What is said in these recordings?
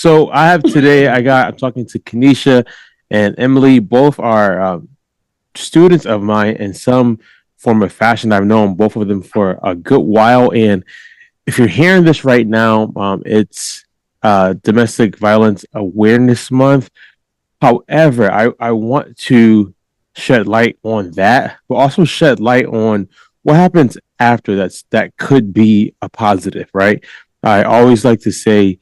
So I'm talking to Kanisha and Emily. Both are students of mine in some form of fashion. I've known both of them for a good while. And if you're hearing this right now, it's Domestic Violence Awareness Month. However, I want to shed light on that, but also shed light on what happens after that could be a positive, right? I always like to say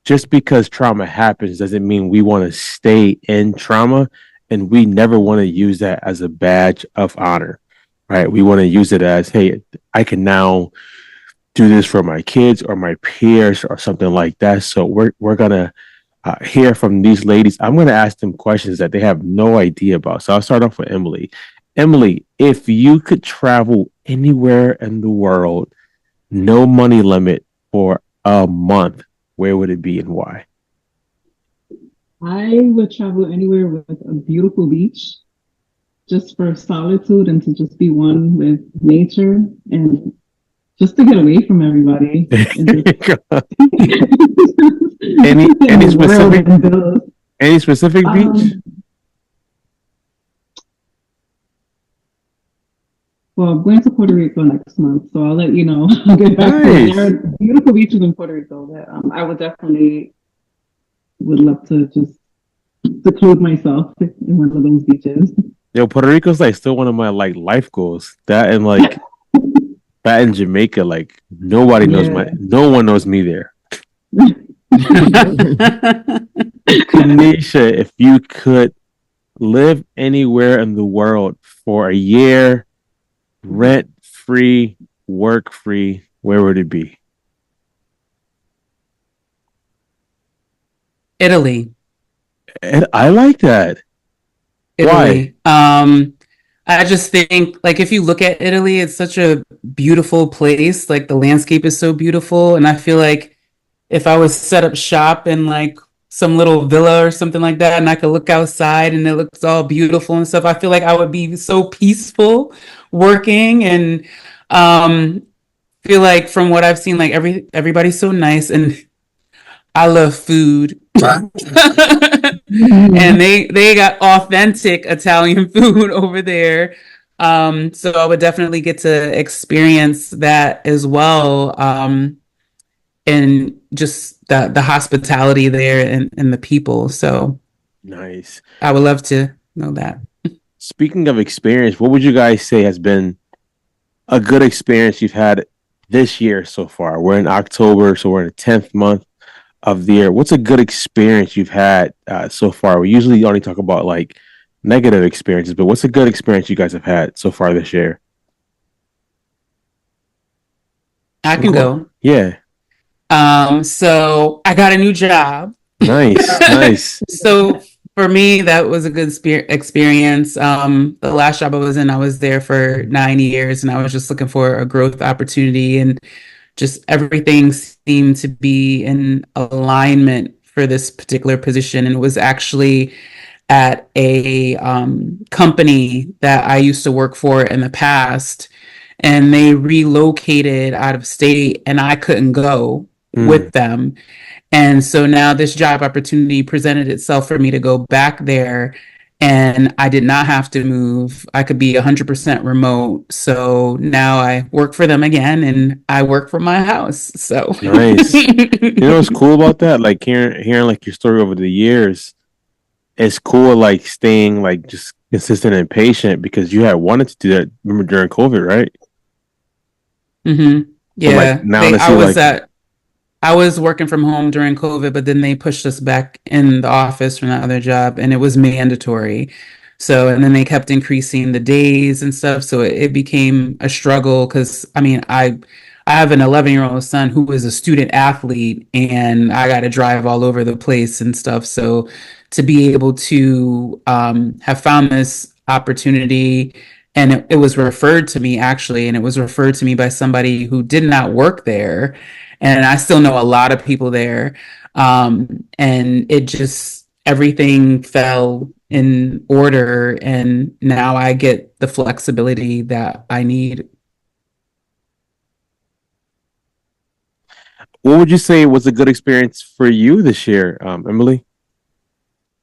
just because trauma happens doesn't mean we want to stay in trauma, and we never want to use that as a badge of honor, right? We want to use it as, hey, I can now do this for my kids or my peers or something like that. So we're gonna hear from these ladies. I'm gonna ask them questions that they have no idea about. So I'll start off with Emily. Emily, if you could travel anywhere in the world, no money limit for a month, where would it be and why? I would travel anywhere with a beautiful beach just for solitude and to just be one with nature and just to get away from everybody and just in any the world specific and build. any specific beach? Um, well, I'm going to Puerto Rico next month, so I'll let you know. I'll get back to it. There Nice. are beautiful beaches in Puerto Rico that I would definitely would love to just seclude myself in one of those beaches. Yo, Puerto Rico's like still one of my like life goals. That in Jamaica, like Yeah. no one knows me there. Kanisha, if you could live anywhere in the world for a year, rent free, work free, where would it be? Italy. And I like that. Why? Italy. I just think like if you look at Italy, it's such a beautiful place. Like the landscape is so beautiful. And I feel like if I was set up shop in like some little villa or something like that, and I could look outside and it looks all beautiful and stuff, I feel like I would be so peaceful working and feel like from what I've seen, like everybody's so nice and I love food. And they got authentic Italian food over there. So I would definitely get to experience that as well. And just the hospitality there and the people. So Nice. I would love to know that. Speaking of experience, what would you guys say has been a good experience you've had this year so far? We're in October, so we're in the 10th month of the year. What's a good experience you've had so far? We usually only talk about like negative experiences, but what's a good experience you guys have had so far this year? I can go. Yeah. So I got a new job. Nice. Nice. So for me, that was a good experience. The last job I was in, I was there for 9 years, and I was just looking for a growth opportunity, and just everything seemed to be in alignment for this particular position. And it was actually at a company that I used to work for in the past, and they relocated out of state, and I couldn't go Mm, with them. And so now this job opportunity presented itself for me to go back there. And I did not have to move. I could be 100% remote. So now I work for them again and I work from my house. So, nice. You know what's cool about that? Like hearing like your story over the years, it's cool like staying like just consistent and patient because you had wanted to do that, remember during COVID, right? hmm But like yeah, now to see like I was working from home during COVID, but then they pushed us back in the office from that other job and it was mandatory. So, and then they kept increasing the days and stuff. So it became a struggle because I have an 11-year-old son who is a student athlete and I got to drive all over the place and stuff. So to be able to have found this opportunity and it was referred to me actually, and it was referred to me by somebody who did not work there and I still know a lot of people there. And it just everything fell in order, and now I get the flexibility that I need. what would you say was a good experience for you this year, Emily?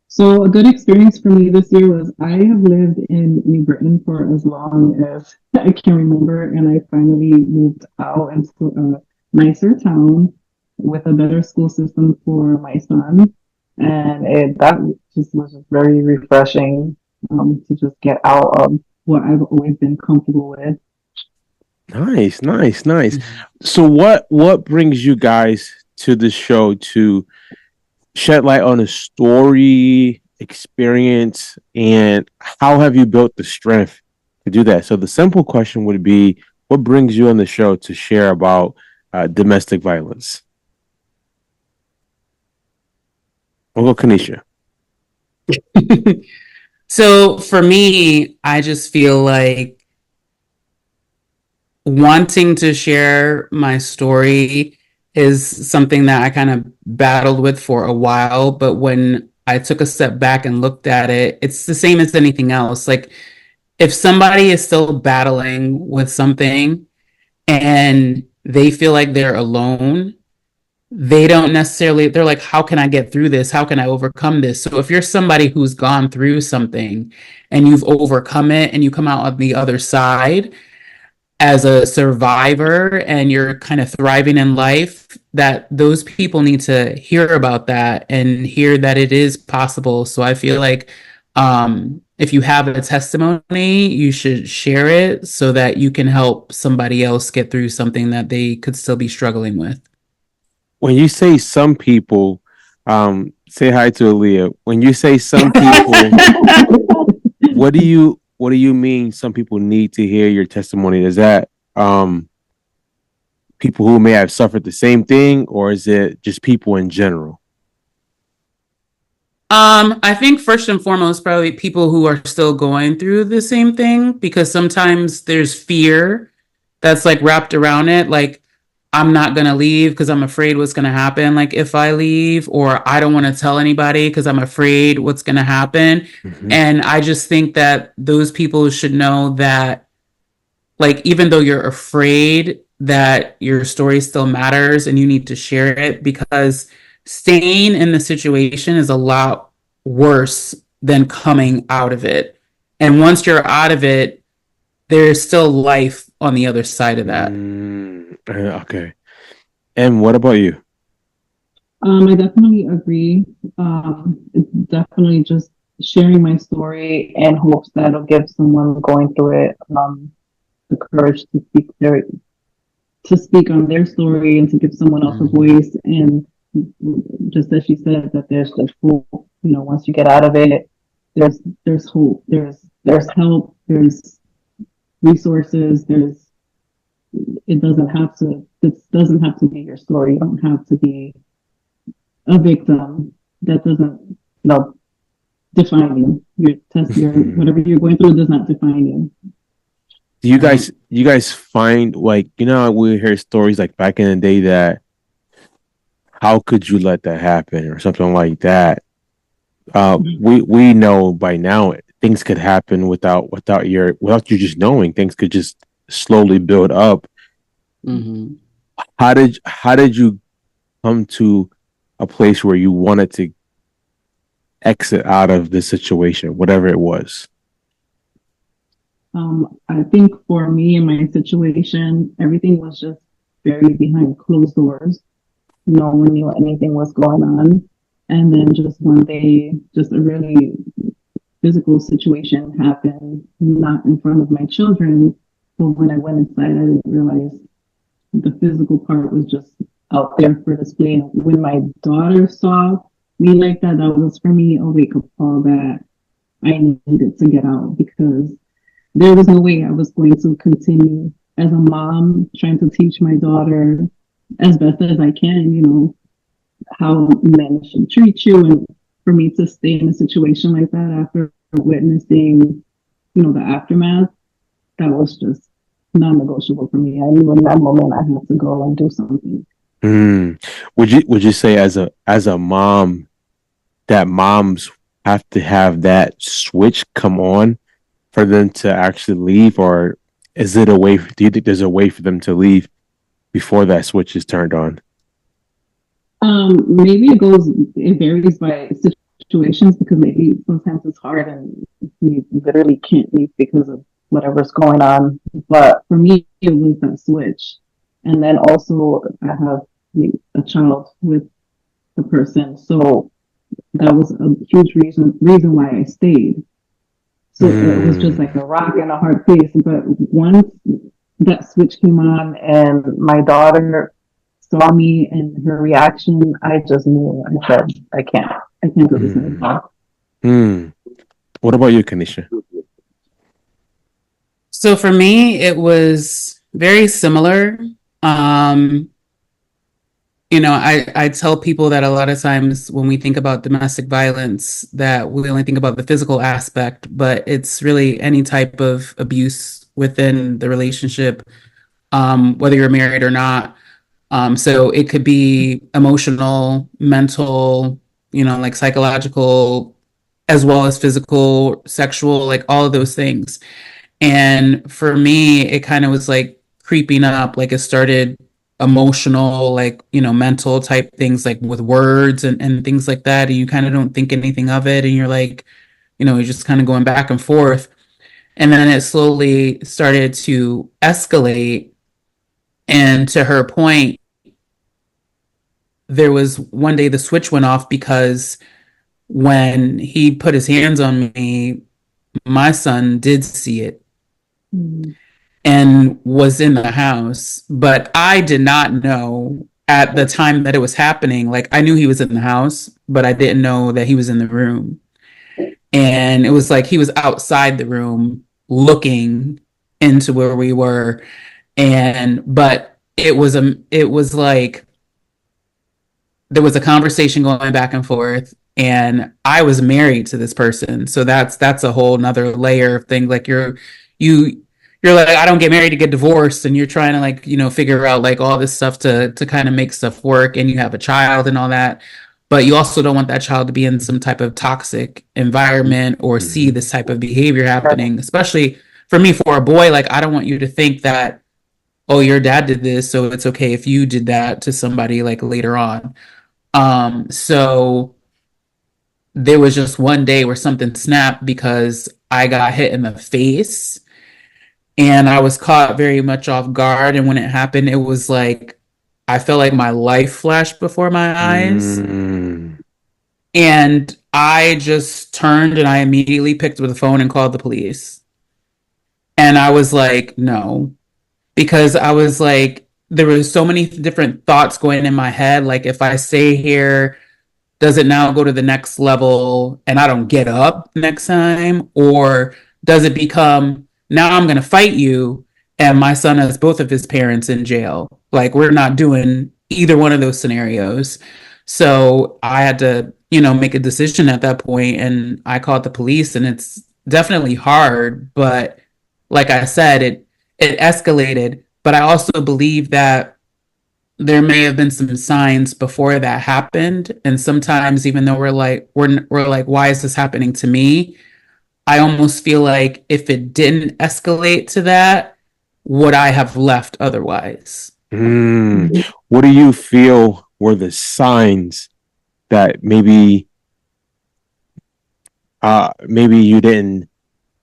So a good experience for me this year was I have lived in New Britain for as long as I can remember, and I finally moved out into a nicer town with a better school system for my son, and that just was just very refreshing to just get out of what I've always been comfortable with. Nice, nice, nice. Mhm. So what brings you guys to the show to shed light on a story, experience, and how have you built the strength to do that? So the simple question would be, what brings you on the show to share about domestic violence? We'll go, Kanisha. So for me, I just feel like wanting to share my story is something that I kind of battled with for a while. But when I took a step back and looked at it, it's the same as anything else. Like, if somebody is still battling with something and they feel like they're alone, they don't necessarily, they're like, how can I get through this? How can I overcome this? So if you're somebody who's gone through something and you've overcome it and you come out on the other side as a survivor and you're kind of thriving in life, that those people need to hear about that and hear that it is possible. So I feel like if you have a testimony, you should share it so that you can help somebody else get through something that they could still be struggling with. When you say some people, say hi to Aaliyah. When you say some people, what do you mean some people need to hear your testimony? Is that people who may have suffered the same thing, or is it just people in general? I think first and foremost, probably people who are still going through the same thing, because sometimes there's fear that's like wrapped around it. Like, I'm not going to leave because I'm afraid what's going to happen. Like, if I leave, or I don't want to tell anybody because I'm afraid what's going to happen. Mhm. And I just think that those people should know that, like, even though you're afraid, that your story still matters and you need to share it, because staying in the situation is a lot worse than coming out of it. And once you're out of it, there's still life on the other side of that. Okay. And what about you? I definitely agree. It's definitely just sharing my story in hopes that it'll give someone going through it the courage to speak on their story and to give someone else a voice. And just as she said, that there's just hope. You know, once you get out of it, there's hope. There's help. There's resources. It doesn't have to. This doesn't have to be your story. You don't have to be a victim. That doesn't, define you. Your whatever you're going through does not define you. Do you guys find, like, we hear stories like back in the day that how could you let that happen or something like that? We know by now things could happen without you just knowing. Things could just slowly build up. Mm-hmm. How did you come to a place where you wanted to exit out of this situation, whatever it was? I think for me in my situation, everything was just very behind closed doors. No one knew anything was going on. And then just one day, just a really physical situation happened, not in front of my children. But when I went inside, I didn't realize the physical part was just out there for display. And when my daughter saw me like that, that was for me a wake up call that I needed to get out, because there was no way I was going to continue as a mom trying to teach my daughter as best as I can, how men should treat you. And for me to stay in a situation like that after witnessing, the aftermath, that was just non-negotiable for me. I knew in that moment I had to go and do something. Would you say as a mom that moms have to have that switch come on for them to actually leave, or is it a way? Do you think there's a way for them to leave before that switch is turned on? Maybe it varies by situations because maybe sometimes it's hard and you literally can't leave because of whatever's going on. But for me, it was that switch. And then also, I have a child with the person. So that was a huge reason why I stayed. So it was just like a rock and a hard place. But once that switch came on and my daughter saw me and her reaction, I just knew. I said, I can't do this anymore. What about you, Kanisha? So for me, it was very similar. I tell people that a lot of times when we think about domestic violence, that we only think about the physical aspect, but it's really any type of abuse within the relationship, whether you're married or not. So it could be emotional, mental, like psychological, as well as physical, sexual, like all of those things. And for me, it kind of was like creeping up, like it started emotional, like, mental type things, like with words and things like that. And you kind of don't think anything of it. And you're like, you're just kind of going back and forth. And then it slowly started to escalate. And to her point, there was one day the switch went off because when he put his hands on me, my son did see it and was in the house, but I did not know at the time that it was happening. Like I knew he was in the house, but I didn't know that he was in the room. And it was like he was outside the room looking into where we were. But it was like there was a conversation going back and forth, and I was married to this person. So that's a whole nother layer of thing. Like you're like, I don't get married to get divorced, and you're trying to like, figure out like all this stuff to kind of make stuff work, and you have a child and all that. But you also don't want that child to be in some type of toxic environment or see this type of behavior happening, especially for me, for a boy. Like, I don't want you to think that, oh, your dad did this, so it's okay if you did that to somebody like later on. So there was just one day where something snapped because I got hit in the face and I was caught very much off guard. And when it happened, it was like I felt like my life flashed before my eyes. And I just turned and I immediately picked up the phone and called the police. And I was like, no, because I was like, there were so many different thoughts going in my head. Like, if I stay here, does it now go to the next level and I don't get up next time? Or does it become, now I'm going to fight you and my son has both of his parents in jail? Like, we're not doing either one of those scenarios. So I had to, make a decision at that point, and I called the police. And it's definitely hard, but like I said, it escalated. But I also believe that there may have been some signs before that happened. And sometimes, even though we're like, why is this happening to me? I almost feel like if it didn't escalate to that, would I have left otherwise? What do you feel were the signs that maybe you didn't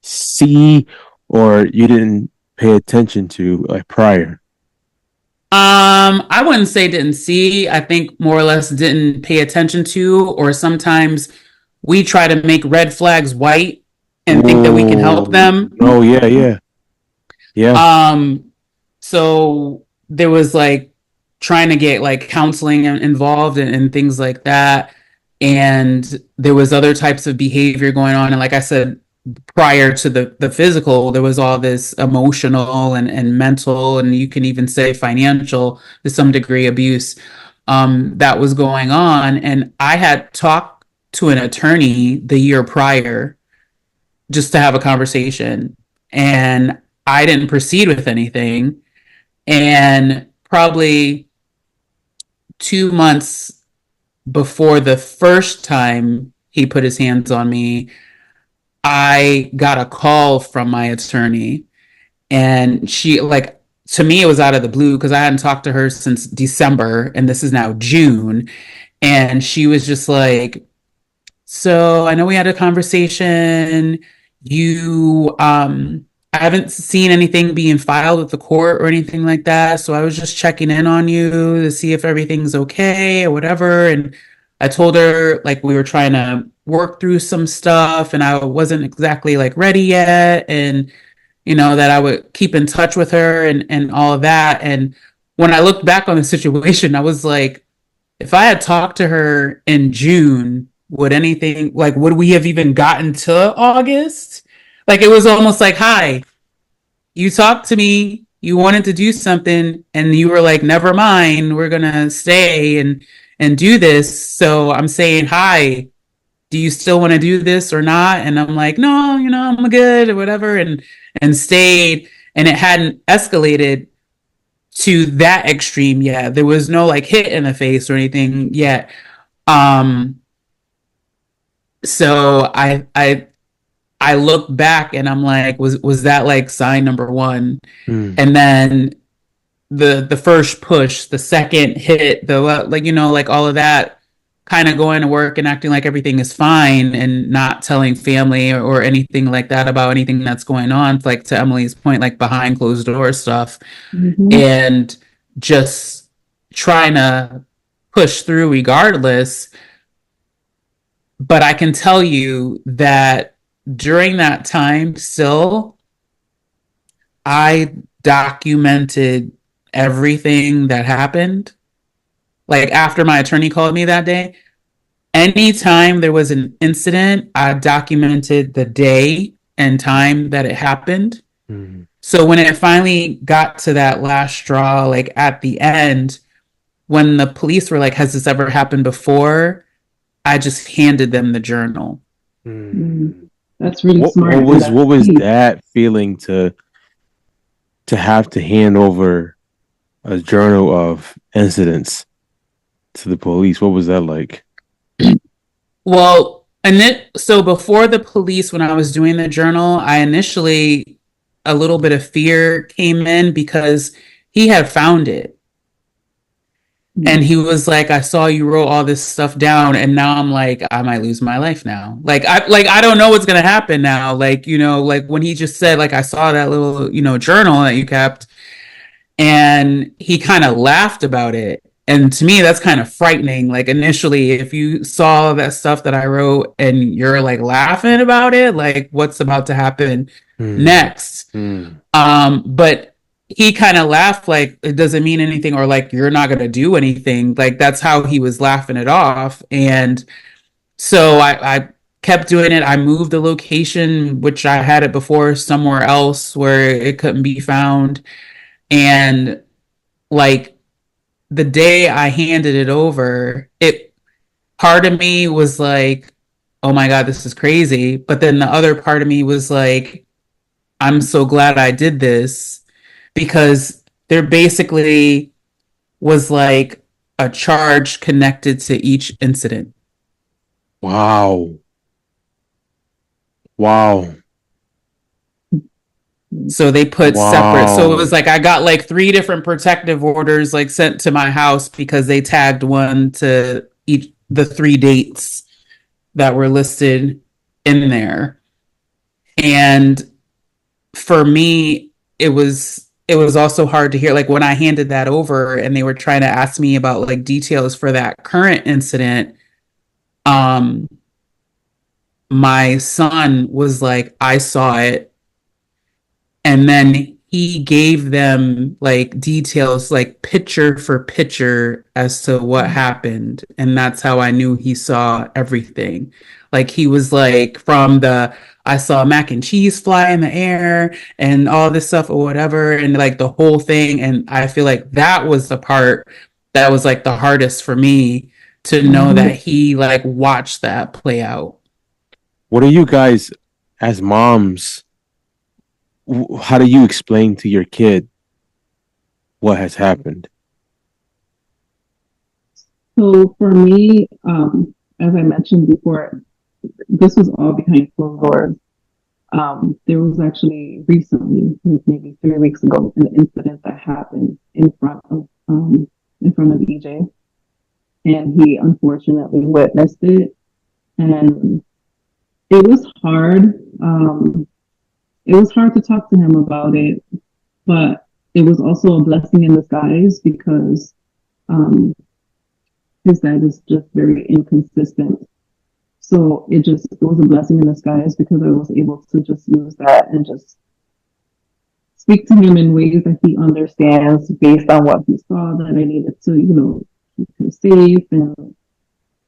see or you didn't pay attention to like prior? I wouldn't say didn't see. I think more or less didn't pay attention to, or sometimes we try to make red flags white and think that we can help them. Oh yeah. So there was like trying to get like counseling involved and things like that. And there was other types of behavior going on. And like I said, prior to the physical, there was all this emotional and mental, and you can even say financial to some degree abuse that was going on. And I had talked to an attorney the year prior just to have a conversation, and I didn't proceed with anything. And probably 2 months before the first time he put his hands on me, I got a call from my attorney, and she like to me, it was out of the blue because I hadn't talked to her since December, and this is now June. And she was just like, so I know we had a conversation. I haven't seen anything being filed with the court or anything like that. So I was just checking in on you to see if everything's okay or whatever. And I told her like we were trying to work through some stuff and I wasn't exactly like ready yet. And, that I would keep in touch with her and all of that. And when I looked back on the situation, I was like, if I had talked to her in June, would we have even gotten to August? Like, it was almost like, hi, you talked to me, you wanted to do something, and you were like, never mind, we're going to stay and do this. So I'm saying, hi, do you still want to do this or not? And I'm like, no, I'm good or whatever. And stayed, and it hadn't escalated to that extreme yet. There was no like hit in the face or anything yet. So I look back and I'm like, was that like sign number one? And then the first push, the second hit, the like, like all of that, kind of going to work and acting like everything is fine and not telling family or anything like that about anything that's going on, like to Emily's point, like behind closed door stuff, and just trying to push through regardless. But I can tell you that during that time still, I documented everything that happened. Like after my attorney called me that day, anytime there was an incident, I documented the day and time that it happened. So when it finally got to that last straw, like at the end, when the police were like, has this ever happened before? I just handed them the journal. That's really smart. What was that feeling to have to hand over a journal of incidents to the police? What was that like? Well, so before the police, when I was doing the journal, I initially, a little bit of fear came in because he had found it. And he was like, I saw you wrote all this stuff down. And now I'm like, I might lose my life now. I don't know what's going to happen now. Like, like when he just said, like, I saw that little, journal that you kept, and he kind of laughed about it. And to me, that's kind of frightening. Like initially, if you saw that stuff that I wrote and you're like laughing about it, like what's about to happen next? But he kind of laughed like it doesn't mean anything, or like you're not going to do anything. Like that's how he was laughing it off. And so I kept doing it. I moved the location, which I had it before, somewhere else where it couldn't be found. And like the day I handed it over, part of me was like, oh my God, this is crazy. But then the other part of me was like, I'm so glad I did this, because there basically was like a charge connected to each incident. Wow. So they put separate. So it was like I got like 3 different protective orders like sent to my house because they tagged one to each the 3 dates that were listed in there. And for me, it was also hard to hear, like when I handed that over and they were trying to ask me about like details for that current incident. My son was like, I saw it. And then he gave them like details, like picture for picture as to what happened. And that's how I knew he saw everything. Like he was like I saw mac and cheese fly in the air and all this stuff or whatever. And like the whole thing. And I feel like that was the part that was like the hardest for me to know that he like watched that play out. What are you guys as moms? How do you explain to your kid what has happened? So for me, as I mentioned before, this was all behind closed doors. There was actually recently, maybe 3 weeks ago, an incident that happened in front of EJ, and he unfortunately witnessed it, and it was hard. It was hard to talk to him about it, but it was also a blessing in disguise because his dad is just very inconsistent. So it was a blessing in disguise because I was able to just use that and just speak to him in ways that he understands based on what he saw that I needed to, keep him safe and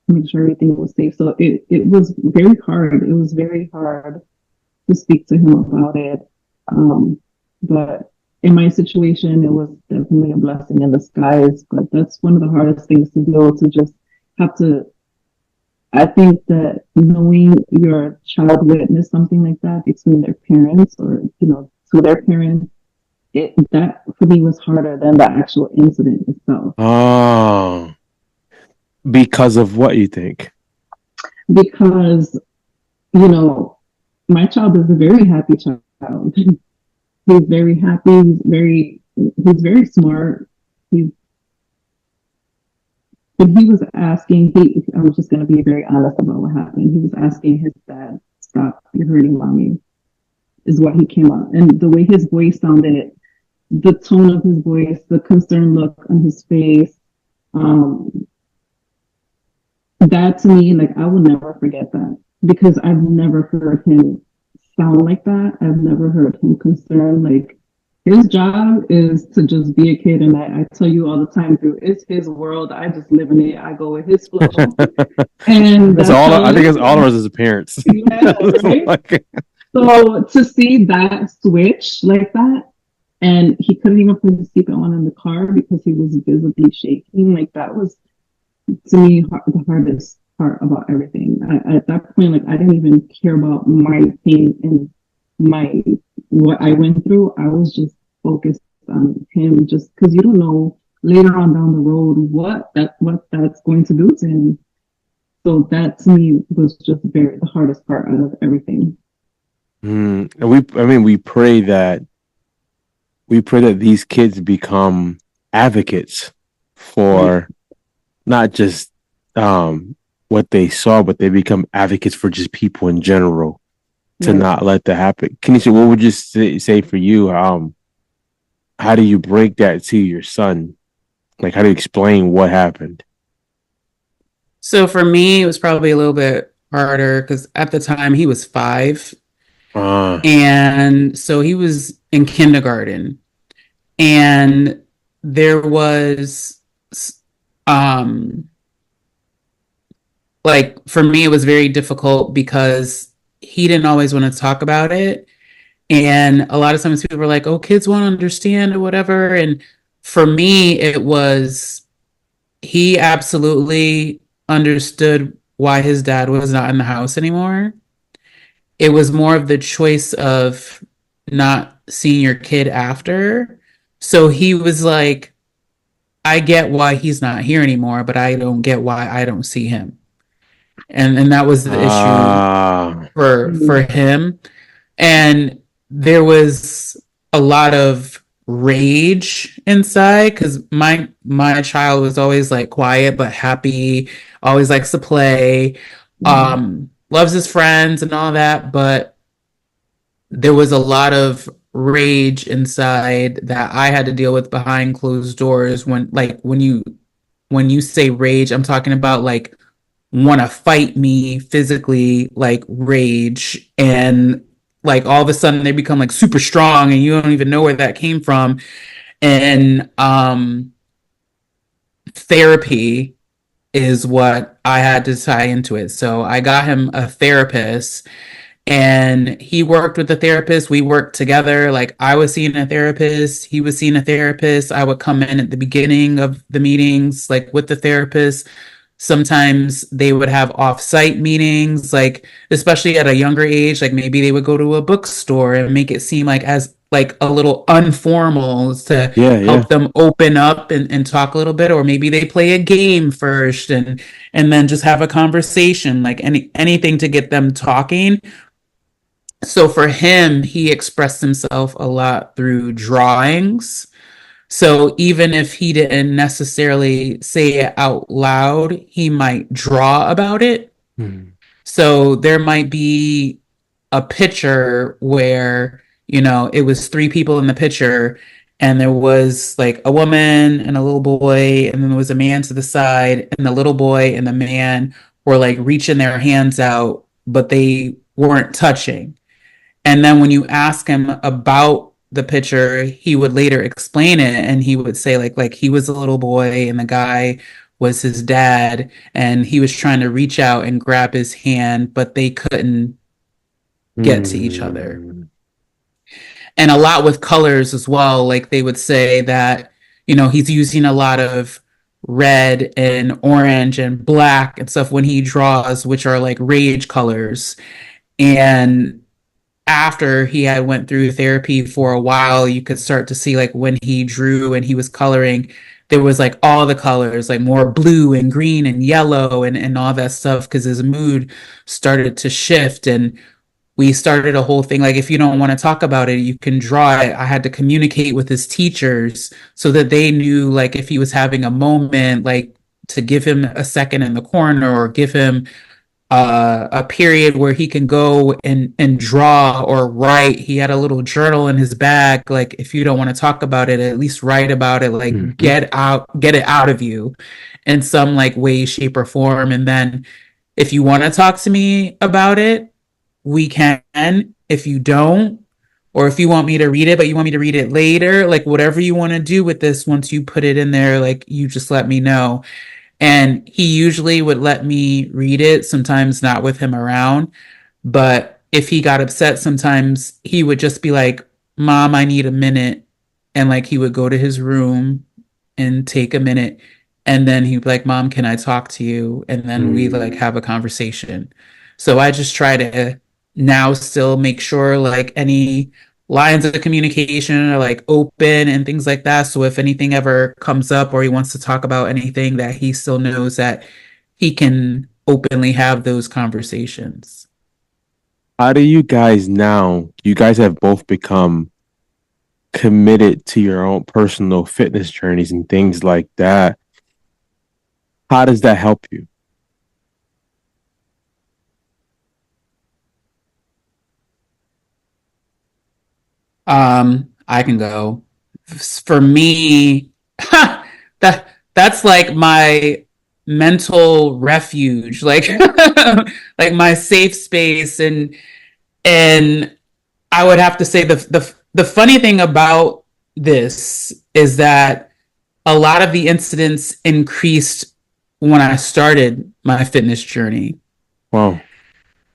make sure everything was safe. So it was very hard. It was very hard to speak to him about it. But in my situation, it was definitely a blessing in disguise. But that's one of the hardest things to do, to just have to. I think that knowing your child witnessed something like that between their parents or, to their parents, that for me was harder than the actual incident itself. Oh, because of what you think? Because, my child is a very happy child. He's very happy. He's very smart. But he was asking, I'm just going to be very honest about what happened. He was asking his dad, "Stop, you're hurting mommy," is what he came out. And the way his voice sounded, the tone of his voice, the concerned look on his face, that to me, like, I will never forget that because I've never heard him sound like that. I've never heard him concerned. Like, his job is to just be a kid, and I tell you all the time, through it's his world. I just live in it. I go with his flow, and That's all. I think it's all of us as parents. Yeah, right? So to see that switch like that, and he couldn't even put his seatbelt on in the car because he was visibly shaking. Like, that was, to me, the hardest part about everything. At that point, like, I didn't even care about my pain and what I went through. I was just focused on him, just because you don't know later on down the road what that's going to do to him. So that to me was just the hardest part out of everything. And we pray that these kids become advocates for not just what they saw, but they become advocates for just people in general, to not let that happen. Kenesha, what would you say for you? How do you break that to your son? Like, how do you explain what happened? So for me, it was probably a little bit harder because at the time he was 5. And so he was in kindergarten. And there was, like, for me, it was very difficult because he didn't always want to talk about it. And a lot of times people were like, "Oh, kids won't understand," or whatever. And for me, it was, he absolutely understood why his dad was not in the house anymore. It was more of the choice of not seeing your kid after. So he was like, "I get why he's not here anymore, but I don't get why I don't see him." And that was the issue for him. And there was a lot of rage inside because my child was always like quiet but happy, always likes to play, loves his friends and all that, but there was a lot of rage inside that I had to deal with behind closed doors. When you say rage, I'm talking about like want to fight me physically, like rage, and like all of a sudden they become like super strong and you don't even know where that came from. And therapy is what I had to tie into it. So I got him a therapist and he worked with the therapist. We worked together. Like, I was seeing a therapist, he was seeing a therapist. I would come in at the beginning of the meetings, like with the therapist. Sometimes they would have off-site meetings, like especially at a younger age, like maybe they would go to a bookstore and make it seem like as like a little informal to help them open up and talk a little bit, or maybe they play a game first and then just have a conversation, like anything to get them talking. So for him, he expressed himself a lot through drawings. So even if he didn't necessarily say it out loud, he might draw about it. Hmm. So there might be a picture where, it was three people in the picture, and there was like a woman and a little boy, and then there was a man to the side, and the little boy and the man were like reaching their hands out, but they weren't touching. And then when you ask him about the picture, he would later explain it, and he would say like he was a little boy and the guy was his dad, and he was trying to reach out and grab his hand, but they couldn't get to each other. Hmm. And a lot with colors as well. Like they would say that, he's using a lot of red and orange and black and stuff when he draws, which are like rage colors. And after he had went through therapy for a while, you could start to see like when he drew and he was coloring, there was like all the colors, like more blue and green and yellow and all that stuff, because his mood started to shift. And we started a whole thing like, if you don't want to talk about it, you can draw it. I had to communicate with his teachers so that they knew like if he was having a moment, like to give him a second in the corner, or give him a period where he can go and draw or write. He had a little journal in his bag. Like, if you don't want to talk about it, at least write about it. Like, Mhm. get it out of you in some like way, shape, or form. And then if you want to talk to me about it, we can. If you don't, or if you want me to read it, but you want me to read it later, like whatever you want to do with this, once you put it in there, like you just let me know. And he usually would let me read it, sometimes not with him around. But if he got upset, sometimes he would just be like, Mom, I need a minute. And like he would go to his room and take a minute. And then he'd be like, Mom, can I talk to you? And then we like have a conversation. So I just try to now still make sure like any lines of communication are like open and things like that. So if anything ever comes up or he wants to talk about anything, that he still knows that he can openly have those conversations. How do you guys now? You guys have both become committed to your own personal fitness journeys and things like that. How does that help you? I can go. For me, that's like my mental refuge, like like my safe space. And I would have to say the funny thing about this is that a lot of the incidents increased when I started my fitness journey. Wow.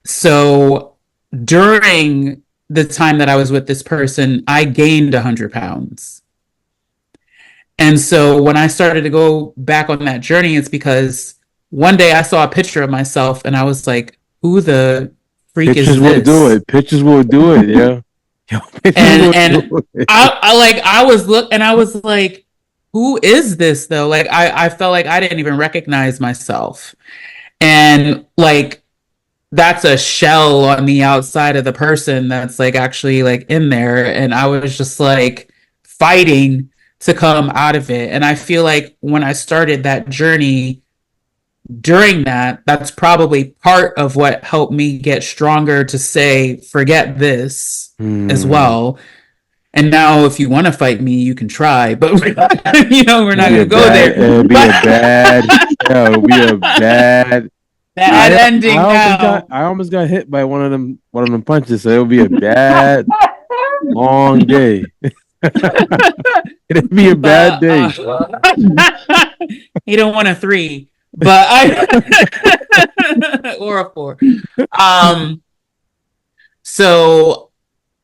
So during the time that I was with this person, I gained 100 pounds. And so when I started to go back on that journey, it's because one day I saw a picture of myself and I was like, who the freak Pictures is will do this? it. Pictures will do it. Yeah. Yo, pictures will And do it. I was like, who is this though? Like I felt like I didn't even recognize myself. And like that's a shell on the outside of the person that's like actually like in there. And I was just like fighting to come out of it. And I feel like when I started that journey, during that, that's probably part of what helped me get stronger to say, forget this as Hmm. well. And now, if you want to fight me, you can try, but we're not It'll be going to a go bad. there. It'll be a bad. Yeah, it'll be a bad. Bad ending now. I almost got hit by one of them punches. So it'll be a bad long day. It'll be a bad But day. he don't want a 3, but I or a 4. Um, so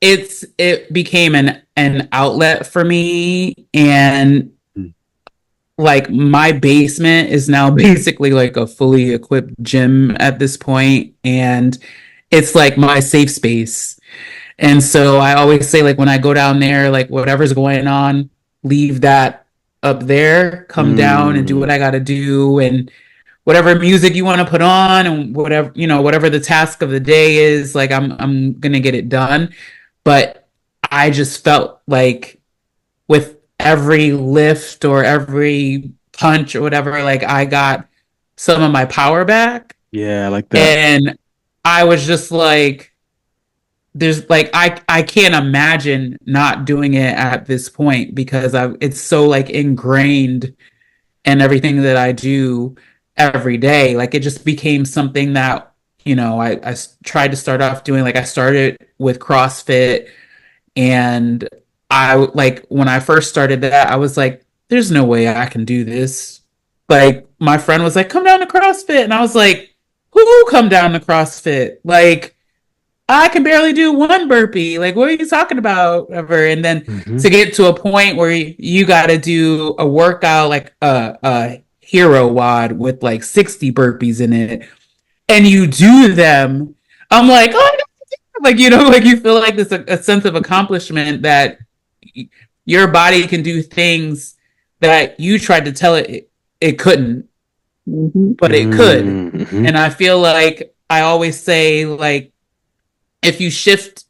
it became an outlet for me, and like my basement is now basically like a fully equipped gym at this point, and it's like my safe space. And so I always say, like, when I go down there, like whatever's going on, leave that up there, come down and do Mm. what I got to do. And whatever music you want to put on and whatever, whatever the task of the day is, like I'm gonna get it done. But I just felt like with every lift or every punch or whatever, like I got some of my power back. Yeah, I like that. And I was just like, there's like I can't imagine not doing it at this point because it's so like ingrained in everything that I do every day. Like it just became something that, I tried to start off doing. Like I started with CrossFit, and I like when I first started that, I was like, there's no way I can do this. Like my friend was like, come down to CrossFit. And I was like, who come down to CrossFit? Like I can barely do one burpee. Like, what are you talking about? Ever? And then Mhm. to get to a point where you got to do a workout like a hero wad with like 60 burpees in it, and you do them, I'm like, oh, like like you feel like this a sense of accomplishment that your body can do things that you tried to tell it couldn't, Hmm. but it could. Mhm. And I feel like I always say, like, if you shift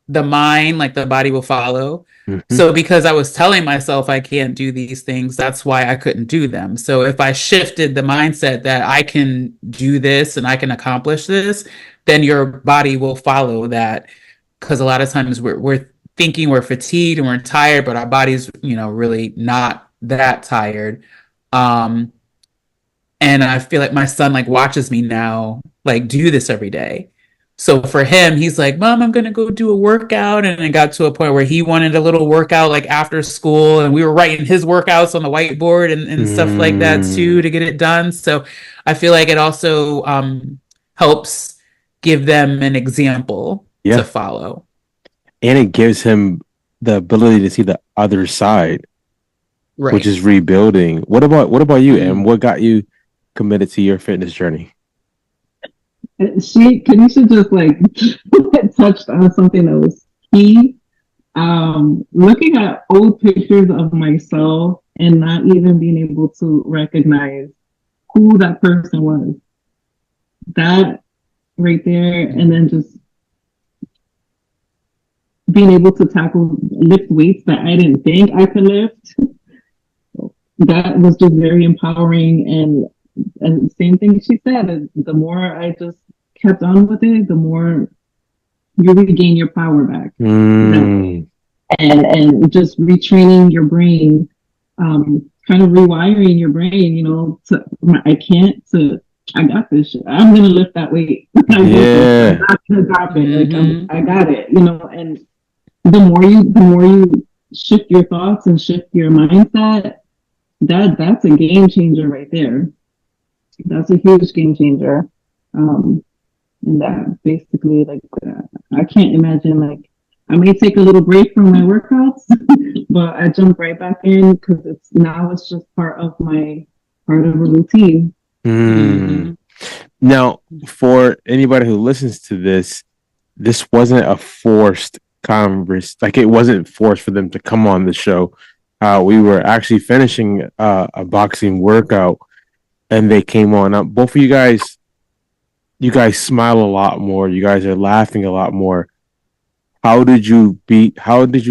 the mind, like the body will follow. Mhm. So because I was telling myself I can't do these things, that's why I couldn't do them. So if I shifted the mindset that I can do this and I can accomplish this, then your body will follow that. Because a lot of times we're thinking we're fatigued and we're tired, but our body's, really not that tired. Um, and I feel like my son like watches me now like do this every day. So for him, he's like, Mom, I'm gonna go do a workout. And it got to a point where he wanted a little workout like after school, and we were writing his workouts on the whiteboard and stuff like that too Mm. to get it done. So I feel like it also helps give them an example to Yeah, follow. and it gives him the ability to see the other side, which Right. is rebuilding. What about you, and Mm. what got you committed to your fitness journey? Kanisha just like touched on something that was key. Looking at old pictures of myself and not even being able to recognize who that person was. That right there, and then just being able to lift weights that I didn't think I could lift. That was just very empowering. And same thing she said, the more I just kept on with it, the more you regain your power back. Mm. And just retraining your brain, kind of rewiring your brain, to I can't to I got this shit. I'm gonna lift that weight. I'm Yeah. not gonna drop it. Like Mhm. I got it, and the more you shift your thoughts and shift your mindset, that's a game changer right there. That's a huge game changer. And that basically, like, I can't imagine, like, I may take a little break from my workouts, but I jump right back in because it's just part of a routine. Mm. Mhm. Now, for anybody who listens to this wasn't a forced converse. Like it wasn't forced for them to come on the show. We were actually finishing a boxing workout, and they came on. Both of you guys smile a lot more. You guys are laughing a lot more. How did you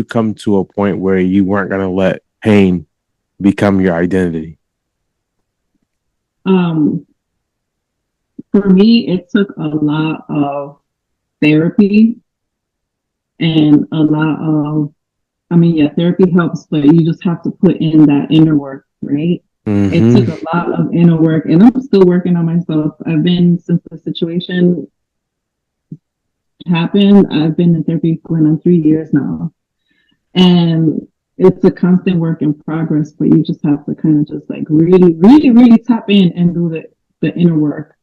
come to a point where you weren't gonna let pain become your identity? Um, for me, it took a lot of therapy and a lot of, I mean, yeah, therapy helps, but you just have to put in that inner work, right? It took Mm-hmm. a lot of inner work, and I'm still working on myself. Since the situation happened, I've been in therapy going on 3 years now. And it's a constant work in progress, but you just have to kind of just like really, really, really tap in and do the inner work,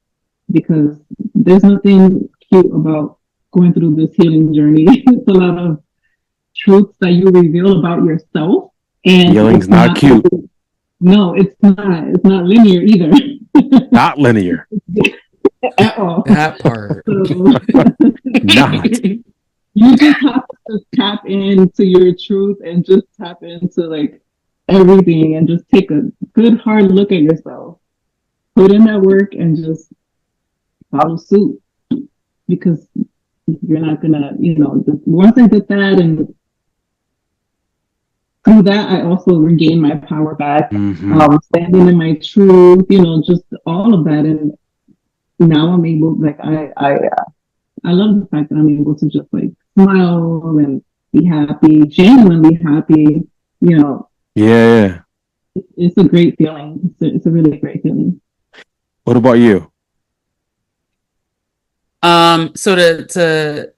because there's nothing cute about going through this healing journey. It's a lot of truths that you reveal about yourself, and Healing's it's not not cute, always, no, it's not linear either. not linear, At all. That part. So not. you just have to just tap into your truth and just tap into like everything and just take a good hard look at yourself. put in that work and just follow suit, because you're not gonna, once I did that, and through that, I also regained my power back, standing in my truth, just all of that. And now I'm able, like, I love the fact that I'm able to just like smile and be happy, genuinely happy. Yeah. It's a great feeling. It's a really great feeling. What about you? So to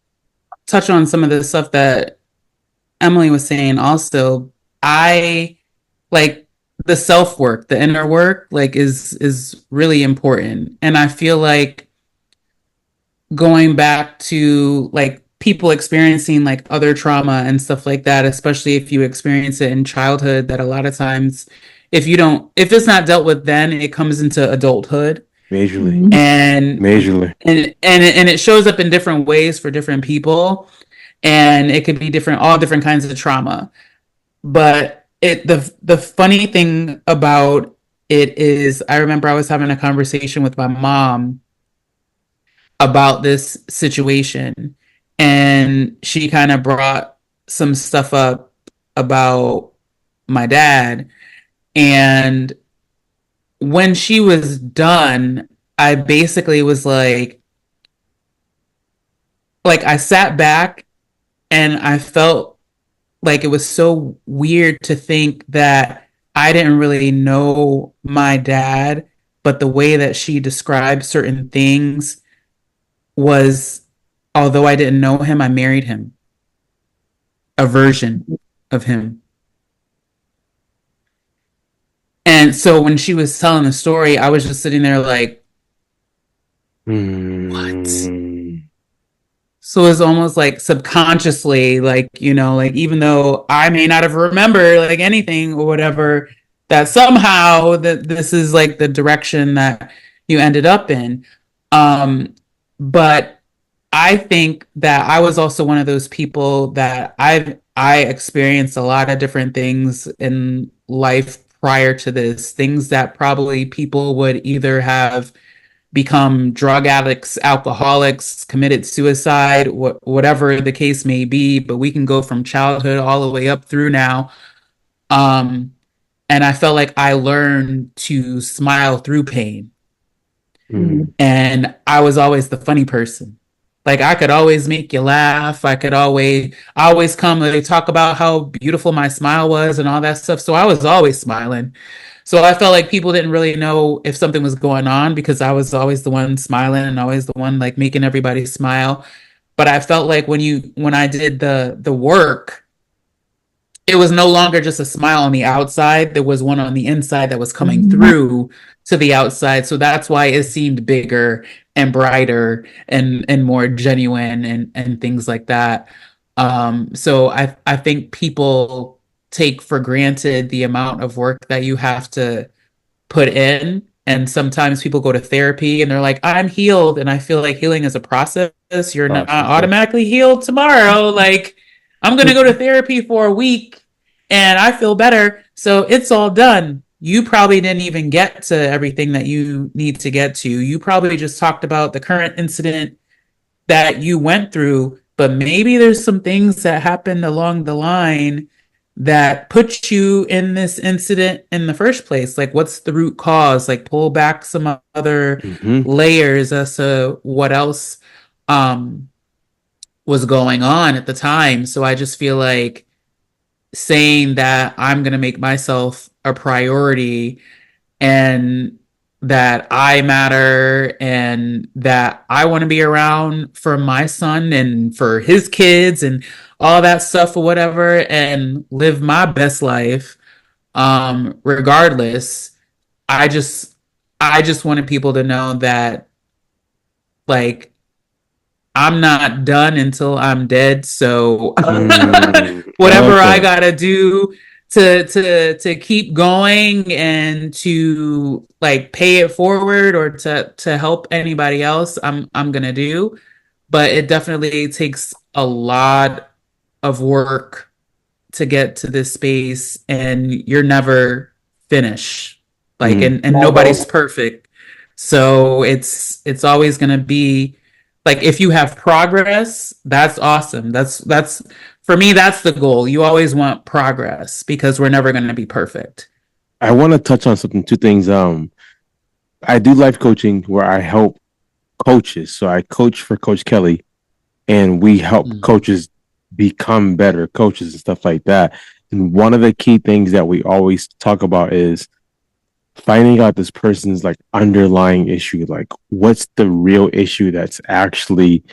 touch on some of the stuff that Emily was saying also, I like the self work, the inner work, like is really important. And I feel like going back to like people experiencing like other trauma and stuff like that, especially if you experience it in childhood, that a lot of times if it's not dealt with then, it comes into adulthood. Majorly. And Majorly. and it shows up in different ways for different people, and it could be all different kinds of trauma. But the funny thing about it is, I remember I was having a conversation with my mom about this situation, and she kind of brought some stuff up about my dad. And when she was done, I basically was like I sat back and I felt like it was so weird to think that I didn't really know my dad, but the way that she described certain things was, although I didn't know him, I married him, a version of him. And so when she was telling the story, I was just sitting there like, what? So it's almost like subconsciously, like, like even though I may not have remembered like anything or whatever, that somehow that this is like the direction that you ended up in. But I think that I was also one of those people that I experienced a lot of different things in life prior to this, things that probably people would either have become drug addicts, alcoholics, committed suicide, whatever the case may be. But we can go from childhood all the way up through now. And I felt like I learned to smile through pain. And I was always the funny person. Like I could always make you laugh. I always come, they talk about how beautiful my smile was and all that stuff. So I was always smiling. So I felt like people didn't really know if something was going on because I was always the one smiling and always the one like making everybody smile. But I felt like when I did the work, it was no longer just a smile on the outside. There was one on the inside that was coming through to the outside. So that's why it seemed bigger and brighter and more genuine and things like that. So I think people take for granted the amount of work that you have to put in. And sometimes people go to therapy and they're like, I'm healed. And I feel like healing is a process. You're not automatically healed tomorrow. Like, I'm going to go to therapy for a week and I feel better. So it's all done. You probably didn't even get to everything that you need to get to. You probably just talked about the current incident that you went through, but maybe there's some things that happened along the line that put you in this incident in the first place. Like, what's the root cause? Like, pull back some other layers as to what else was going on at the time. So I just feel like saying that I'm going to make myself a priority and that I matter and that I want to be around for my son and for his kids and all that stuff or whatever and live my best life. Regardless, I just wanted people to know that like I'm not done until I'm dead. So whatever I gotta do to keep going and to like pay it forward or to help anybody else, I'm gonna do. But it definitely takes a lot of work to get to this space, and you're never finished. Like and nobody's perfect. So it's always going to be like, if you have progress, that's awesome. That's for me, that's the goal. You always want progress because we're never going to be perfect. I want to touch on something, two things. I do life coaching where I help coaches. So I coach for Coach Kelly, and we help Mm. coaches become better coaches and stuff like that. And one of the key things that we always talk about is finding out this person's like underlying issue. Like, what's the real issue that's actually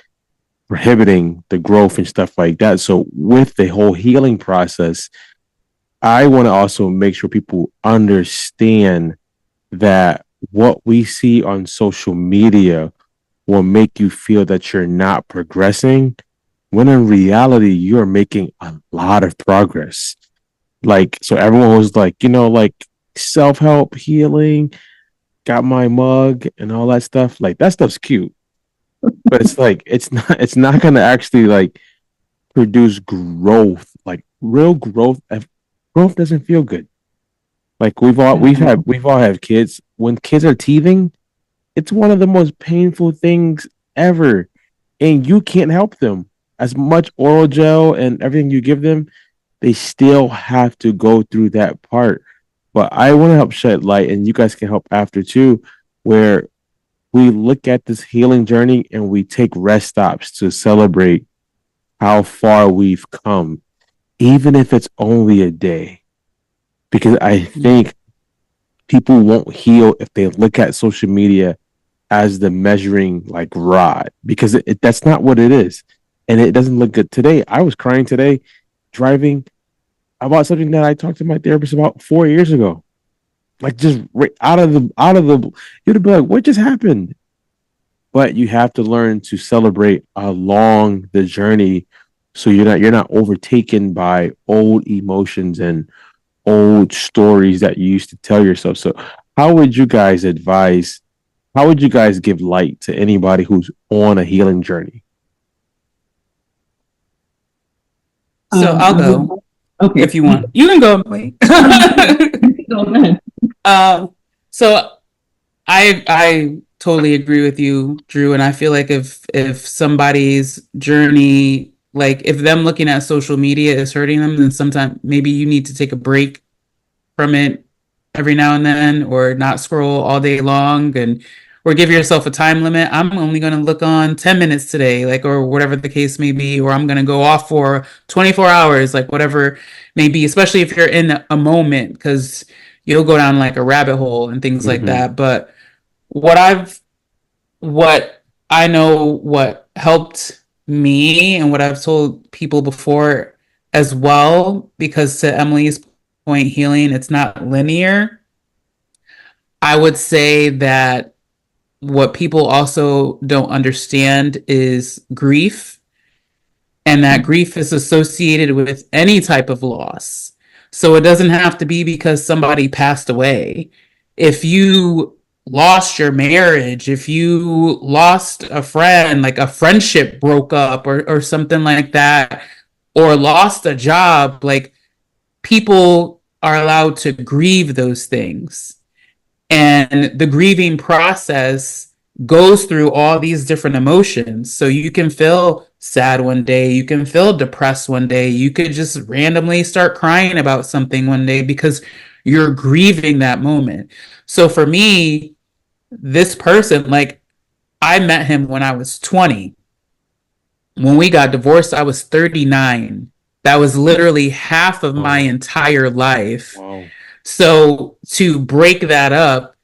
prohibiting the growth and stuff like that. So with the whole healing process, I want to also make sure people understand that what we see on social media will make you feel that you're not progressing, when in reality, you're making a lot of progress. Like, so everyone was like, like self help, healing, got my mug, and all that stuff. Like, that stuff's cute, but it's like, it's not going to actually like produce growth, like real growth. Growth doesn't feel good. Like we've all have kids. When kids are teething, it's one of the most painful things ever, and you can't help them. As much oral gel and everything you give them, they still have to go through that part. But I want to help shed light, and you guys can help after too, where we look at this healing journey and we take rest stops to celebrate how far we've come, even if it's only a day. Because I think people won't heal if they look at social media as the measuring like rod, because that's not what it is, and it doesn't look good. Today I was crying today driving about something that I talked to my therapist about 4 years ago, like just right out of the you'd be like, what just happened? But you have to learn to celebrate along the journey, so you're not overtaken by old emotions and old stories that you used to tell yourself. So how would you guys advise, how would you guys give light to anybody who's on a healing journey? So I'll go Okay. if you want. You can go. Wait. Go ahead. So I totally agree with you, Drew, and I feel like if somebody's journey, like if them looking at social media is hurting them, then sometimes maybe you need to take a break from it every now and then, or not scroll all day long, and or give yourself a time limit. I'm only going to look on 10 minutes today, like, or whatever the case may be, or I'm going to go off for 24 hours, like whatever may be, especially if you're in a moment, because you'll go down like a rabbit hole and things like Mm-hmm. that. But what I've, what I know, what helped me and what I've told people before as well, because to Emily's point, healing, it's not linear. I would say that what people also don't understand is grief, and that grief is associated with any type of loss. So it doesn't have to be because somebody passed away. If you lost your marriage, if you lost a friend, like a friendship broke up or something like that, or lost a job, like people are allowed to grieve those things. And the grieving process goes through all these different emotions. So you can feel sad one day, you can feel depressed one day, you could just randomly start crying about something one day because you're grieving that moment. So for me, this person, like, I met him when I was 20. When we got divorced, I was 39. That was literally half of my Wow. entire life. Wow. So to break that up,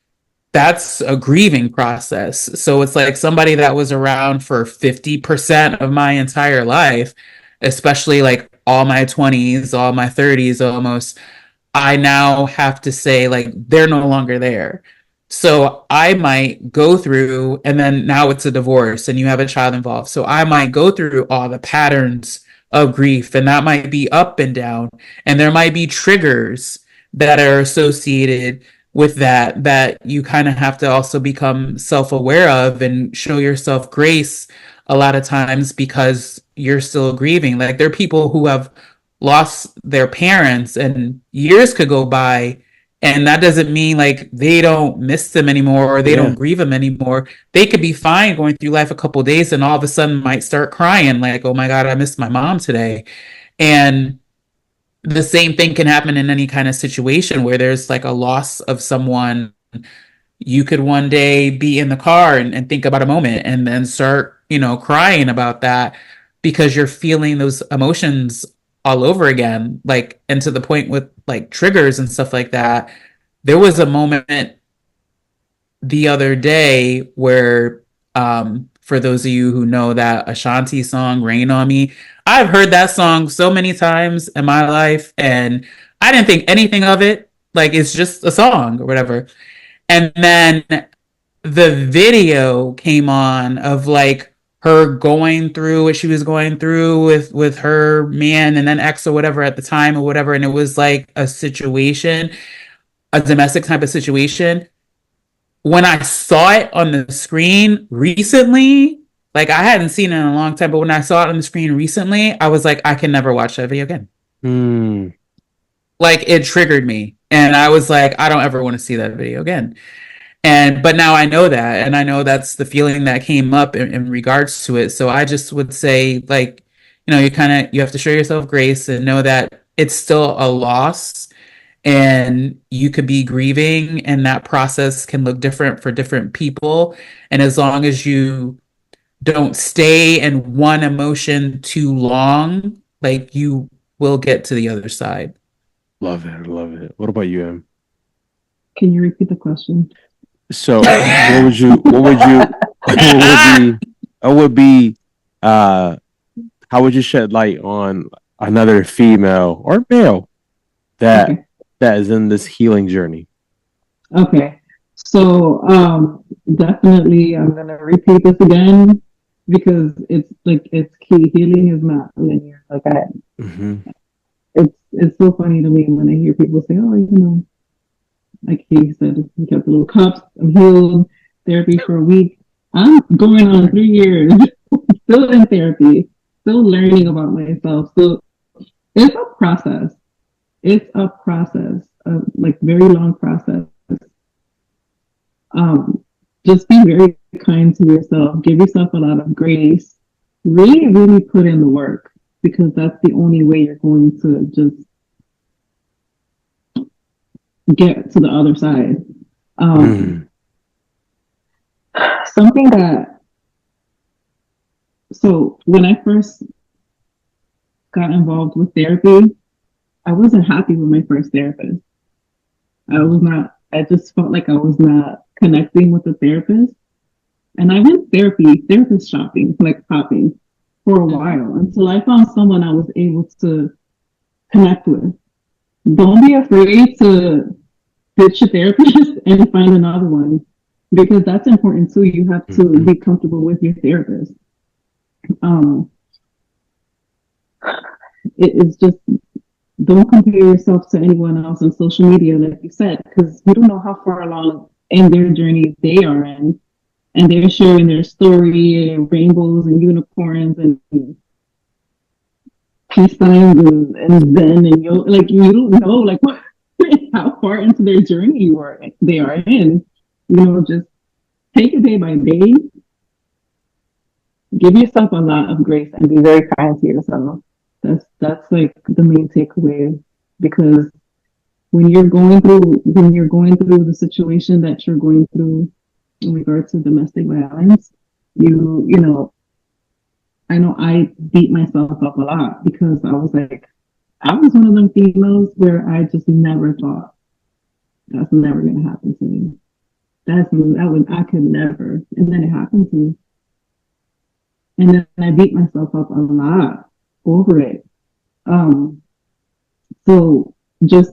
that's a grieving process. So it's like somebody that was around for 50% of my entire life, especially like all my 20s, all my 30s almost, I now have to say, like, they're no longer there. So I might go through, and then now it's a divorce and you have a child involved. So I might go through all the patterns of grief, and that might be up and down. And there might be triggers that are associated with that you kind of have to also become self-aware of and show yourself grace a lot of times because you're still grieving. Like, there are people who have lost their parents and years could go by And that doesn't mean like they don't miss them anymore or they Yeah. don't grieve them anymore. They could be fine going through life a couple of days and all of a sudden might start crying like, oh my God, I missed my mom today. And the same thing can happen in any kind of situation where there's like a loss of someone. You could one day be in the car and think about a moment and then start, crying about that because you're feeling those emotions all over again. Like, and to the point with like triggers and stuff like that. There was a moment the other day where, for those of you who know that Ashanti song, Rain on Me, I've heard that song so many times in my life and I didn't think anything of it. Like, it's just a song or whatever. And then the video came on of like her going through what she was going through with her man and then ex or whatever at the time or whatever, and it was like a situation, a domestic type of situation. When I saw it on the screen recently, like I hadn't seen it in a long time, but when I saw it on the screen recently, I was like, I can never watch that video again. Hmm. Like it triggered me, and I was like, I don't ever want to see that video again. And but now I know that, and I know that's the feeling that came up in regards to it. So I just would say, like, you have to show yourself grace and know that it's still a loss, and you could be grieving, and that process can look different for different people. And as long as you don't stay in one emotion too long, like you will get to the other side. Love it. Love it. What about you, Em? Can you repeat the question? So, what would be, how would you shed light on another female or male that Okay. that is in this healing journey? Okay. So, definitely I'm gonna repeat this again because it's key. Healing is not linear. Mm-hmm. It's so funny to me when I hear people say, "Oh, like he said, he kept the little cups. I'm healed. Therapy for a week. I'm going on 3 years, still in therapy, still learning about myself. So it's a process. It's a process, a like very long process. Um, just be very kind to yourself. Give yourself a lot of grace. Really, really put in the work because that's the only way you're going to just get to the other side. Mm. Something that, so when I first got involved with therapy, I wasn't happy with my first therapist. I just felt like I was not connecting with the therapist. And I went therapist shopping, like hopping for a while until I found someone I was able to connect with. Don't be afraid to ditch your therapist and find another one because that's important too. You have to Mm-hmm. be comfortable with your therapist. Um, it's just don't compare yourself to anyone else on social media, like you said, because you don't know how far along in their journey they are in, and they're sharing their story, and rainbows and unicorns and peace signs and zen, and you don't know like how far into their journey they are in. Just take it day by day. Give yourself a lot of grace and be very kind to yourself. That's like the main takeaway because when you're going through the situation that you're going through in regards to domestic violence, you know, I know I beat myself up a lot because I was one of them females where I just never thought that's never gonna happen to me. I could never. And then it happened to me. And then I beat myself up a lot over it. Um, so just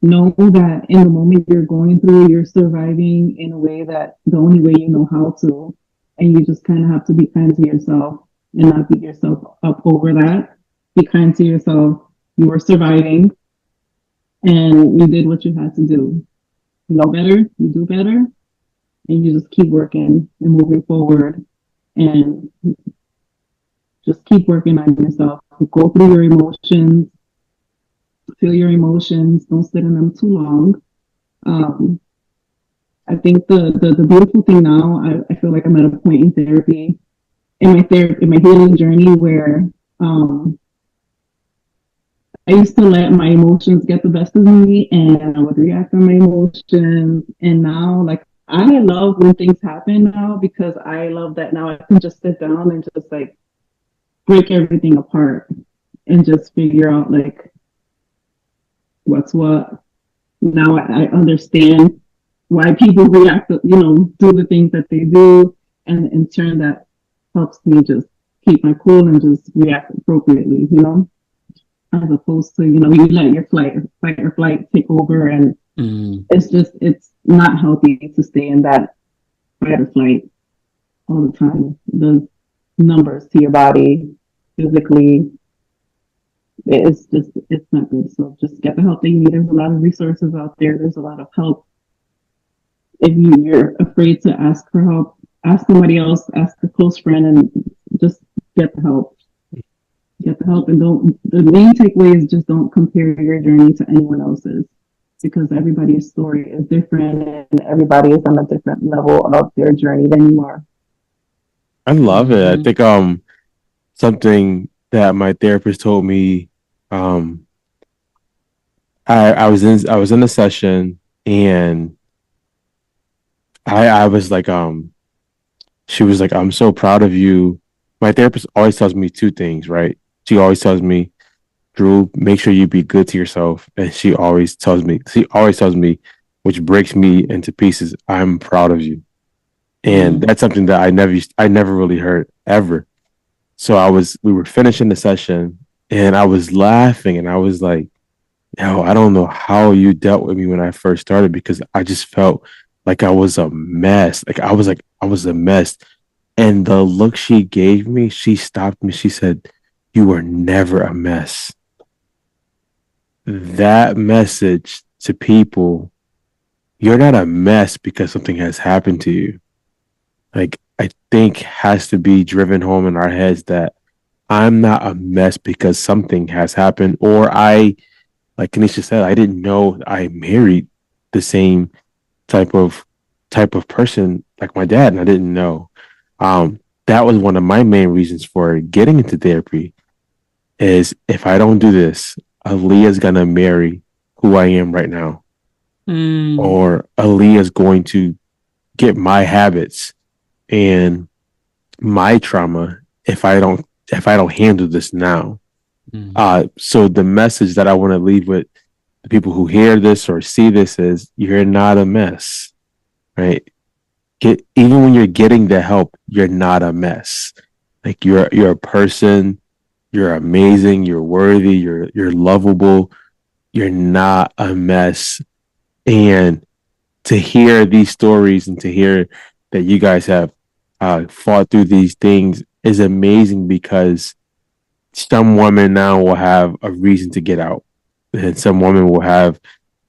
know that in the moment you're going through, you're surviving in a way that the only way you know how to, and you just kind of have to be kind to yourself and not beat yourself up over that. Be kind to yourself. You were surviving and you did what you had to do. You know better, you do better, and you just keep working and moving forward and just keep working on yourself. Go through your emotions, feel your emotions, don't sit in them too long. I think the beautiful thing now, I feel like I'm at a point in therapy, in my healing journey where I used to let my emotions get the best of me and I would react on my emotions. And now, like, I love when things happen now because I love that now I can just sit down and just like break everything apart and just figure out like what's what. Now I understand why people react, do the things that they do. And in turn, that helps me just keep my cool and just react appropriately, as opposed to, you let your fight or flight take over. And it's not healthy to stay in that fight or flight all the time. The numbers to your body physically, it's not good. So just get the help that you need. There's a lot of resources out there. There's a lot of help. If you're afraid to ask for help, ask somebody else, ask a close friend, and just get the help. Get the help, and the main takeaway is just don't compare your journey to anyone else's, because everybody's story is different and everybody is on a different level of their journey than you are. I love it. I think something that my therapist told me, I was in a session and I was like, she was like, I'm so proud of you. My therapist always tells me two things, right? She always tells me, Drew, make sure you be good to yourself. And she always tells me, which breaks me into pieces, I'm proud of you. And that's something that I never really heard ever. So we were finishing the session and I was laughing and I was like, yo, I don't know how you dealt with me when I first started because I just felt like I was a mess. I was a mess. And the look she gave me, she stopped me. She said, you were never a mess. That message to people, you're not a mess because something has happened to you. Like, I think has to be driven home in our heads that I'm not a mess because something has happened, or like Kanisha said, I didn't know I married the same type of person like my dad, and I didn't know. That was one of my main reasons for getting into therapy. Is if I don't do this, Aaliyah's gonna marry who I am right now, or Aaliyah's going to get my habits and my trauma if I don't handle this now. So the message that I want to leave with the people who hear this or see this is you're not a mess, right? Even when you're getting the help, you're not a mess. Like you're a person, you're amazing, you're worthy, you're lovable, you're not a mess. And to hear these stories and to hear that you guys have fought through these things is amazing because some women now will have a reason to get out, and some women will have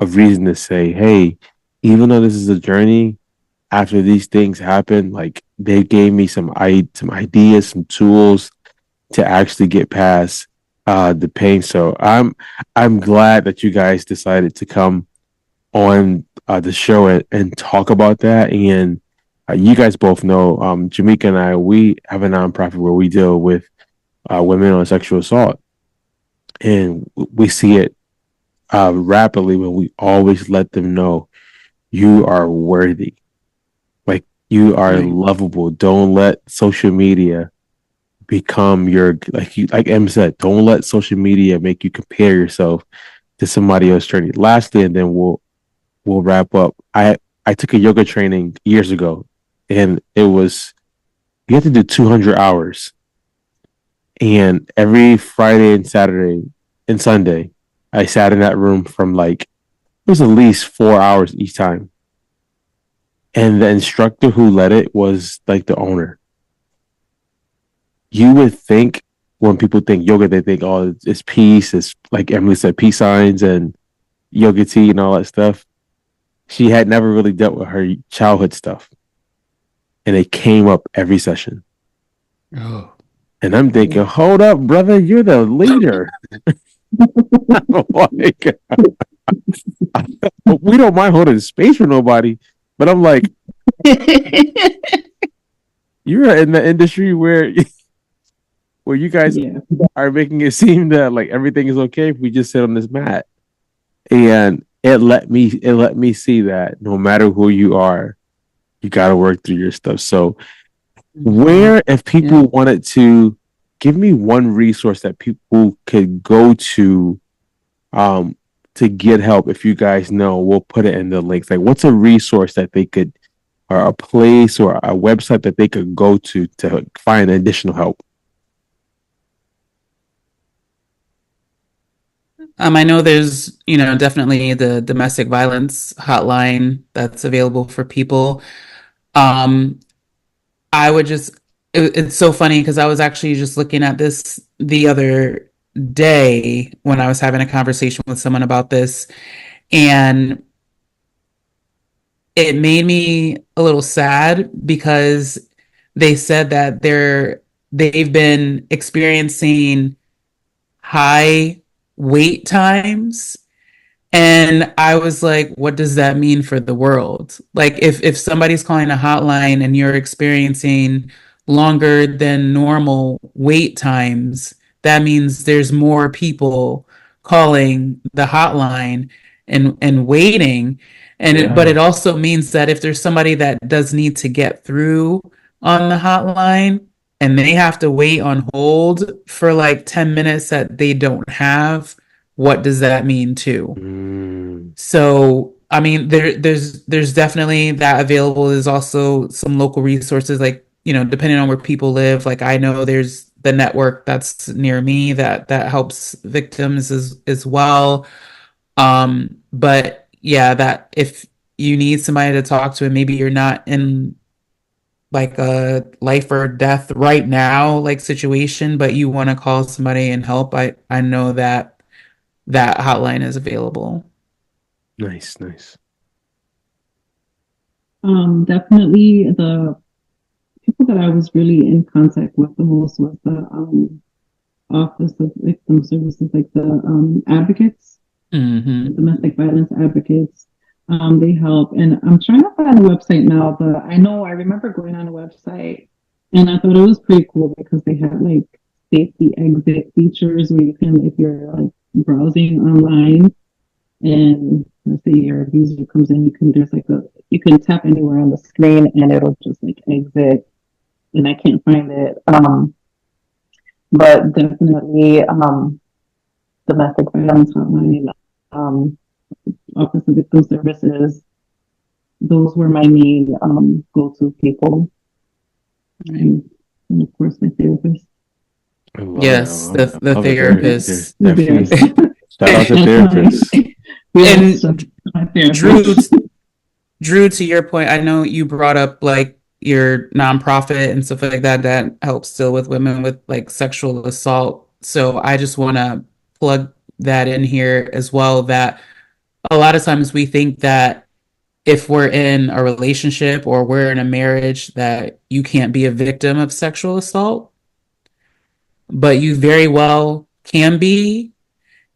a reason to say, hey, even though this is a journey, after these things happen, like they gave me some ideas, some tools to actually get past the pain. So I'm glad that you guys decided to come on the show and talk about that. And you guys both know, Jamaica and I, we have a nonprofit where we deal with women on sexual assault, and we see it rapidly when we always let them know you are worthy, like you are lovable. Don't let social media become your like Em said. Don't let social media make you compare yourself to somebody else's journey. Lastly, and then we'll wrap up. I took a yoga training years ago, and it was you have to do 200 hours. And every Friday and Saturday and Sunday, I sat in that room from it was at least 4 hours each time. And the instructor who led it was like the owner. You would think when people think yoga, they think, oh, it's peace. It's like Emily said, peace signs and yoga tea and all that stuff. She had never really dealt with her childhood stuff. And it came up every session. Oh. And I'm thinking, hold up, brother, you're the leader. Like, we don't mind holding space for nobody, but I'm like, you're in the industry where you guys Yeah. are making it seem that like everything is okay if we just sit on this mat. And it let me see that no matter who you are, you gotta work through your stuff. So where, if people Yeah. wanted to give me one resource that people could go to get help, if you guys know, we'll put it in the links. Like, what's a resource that they could, or a place or a website that they could go to find additional help? I know there's, definitely the domestic violence hotline that's available for people. Um, I would just, it's so funny because I was actually just looking at this the other day when I was having a conversation with someone about this, and it made me a little sad because they said that they've been experiencing high wait times. And I was like, what does that mean for the world? Like if somebody's calling a hotline and you're experiencing longer than normal wait times, that means there's more people calling the hotline and waiting. But Yeah. it also means that if there's somebody that does need to get through on the hotline and they have to wait on hold for like 10 minutes that they don't have, what does that mean too? Mm, So, I mean, there's definitely that available. There's also some local resources, like, depending on where people live. Like I know there's the network that's near me that helps victims as well. But yeah, that if you need somebody to talk to and maybe you're not in like a life or death right now like situation, but you want to call somebody and help, I know that hotline is available. nice, nice. Definitely the people that I was really in contact with the most was the Office of Victim Services, like the advocates, Hmm. domestic violence advocates. They help, and I'm trying to find a website now. But I know I remember going on a website, and I thought it was pretty cool because they had like safety exit features where you can, if you're like browsing online, and let's say your abuser comes in, you can tap anywhere on the screen and it'll just like exit. And I can't find it. But definitely domestic violence hotline, um, Office of Victim Services. Those were my main go-to people, and of course my therapist. I love it. I Yes, love it. the I love it. There, therapist. definitely. Yes, Shout out to therapists. yes, And my Drew, therapist. Drew, to your point, I know you brought up like your nonprofit and stuff like that that helps deal with women with like sexual assault. So I just want to plug that in here as well, that a lot of times we think that if we're in a relationship or we're in a marriage that you can't be a victim of sexual assault, but you very well can be.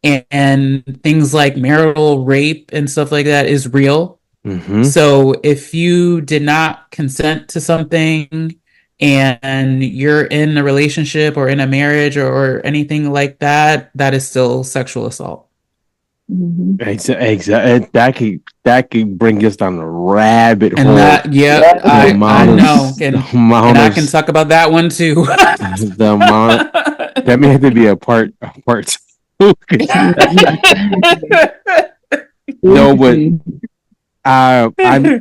And things like marital rape and stuff like that is real. Mm-hmm. So if you did not consent to something and you're in a relationship or in a marriage or anything like that, that is still sexual assault. Mhm. Exactly. That could bring us down a rabbit And hole. that, yep, The I amount of know. the And amount I of can talk about that one too. the amount that may have to be a part two. Yeah, seriously, No, but seriously.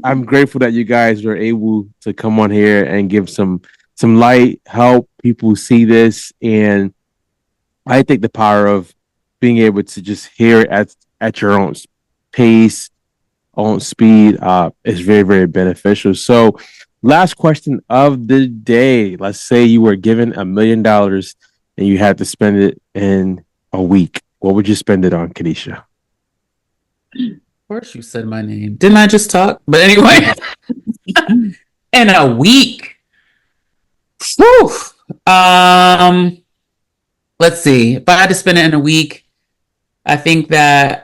I'm grateful that you guys were able to come on here and give some light, help people see this, and I think the power of being able to just hear it at your own pace, own speed, is very, very beneficial. So, last question of the day. Let's say you were given $1 million and you had to spend it in a week. What would you spend it on, Kanisha? Of course, you said my name. Didn't I just talk? But anyway, in a week. Whew. Um, let's see. If I had to spend it in a week, I think that